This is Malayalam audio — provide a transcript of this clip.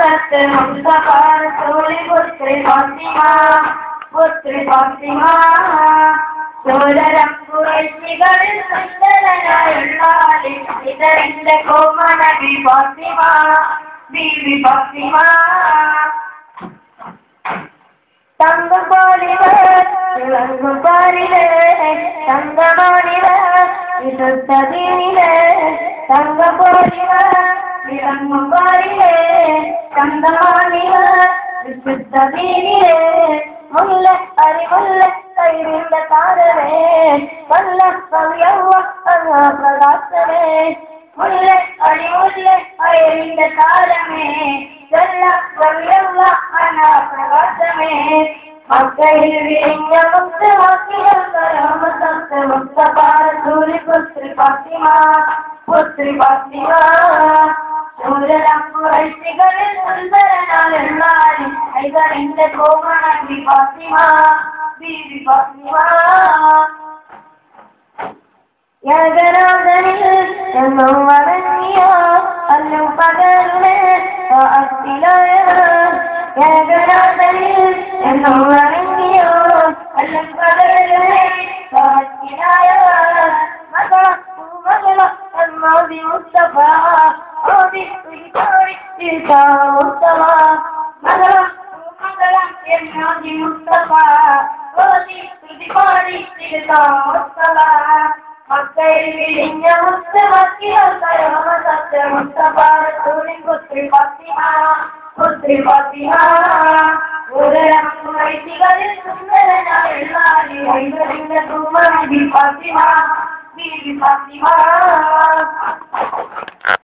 സത്ത് മുസ്തഫ റസൂലി പുത്രി ഫാത്തിമ സോദരം ഖുറൈശികളിൽ സുന്ദരനായുള്ള ഇതെന്റെ കോമന ബീവി ഫാത്തിമ തങ്കപാലിലെ തങ്കമാണിലെ വിശുദ്ധീനിലെ തങ്കപാലിലെ തങ്കമാണിലെ വിശുദ്ധീനിലെ മുല്ല അരിമുല്ല കൈവിന്റെ താരമേ വല്ല പ്രകാശമേ മുല്ല അരിമുല്ല കൈവിന്റെ താരമേ വല്ല പ്രകാശമേ മക്കയിൽ വിരിഞ്ഞ മുക്തവാക്കികൾ കരാമത്ത് മുസ്തഫ റസൂലി പുത്രി ഫാത്തിമ സൂര്യനം ഖുറൈശികളിൽ സുന്ദരനായുള്ള ഹൈദറിന്റെ കോമണ ബീവി ഫാത്തിമ യാഗരാധനിൽ എന്നും വരങ്ങിയ അല്ലും പകരുമേ അസ്ഥിലായ യാഗരാധനിൽ എന്നും വരങ്ങിയ അല്ലും പകരുമേ അസ്ഥിലായ മകള الماضي مصطفى عودي مصطفى مغلا الماضي مصطفى عودي مصطفى مكيل വിരിഞ്ഞ മുസ്തഫക്കികൾ കരാമത്ത് മുസ്തഫ റസൂലി പുത്രി ഫാത്തിമ ഉദരം ഖുറൈശികളിൽ സുന്ദരനായുള്ള ഹൈദറിന്റെ കോമന ബീവി ഫാത്തിമ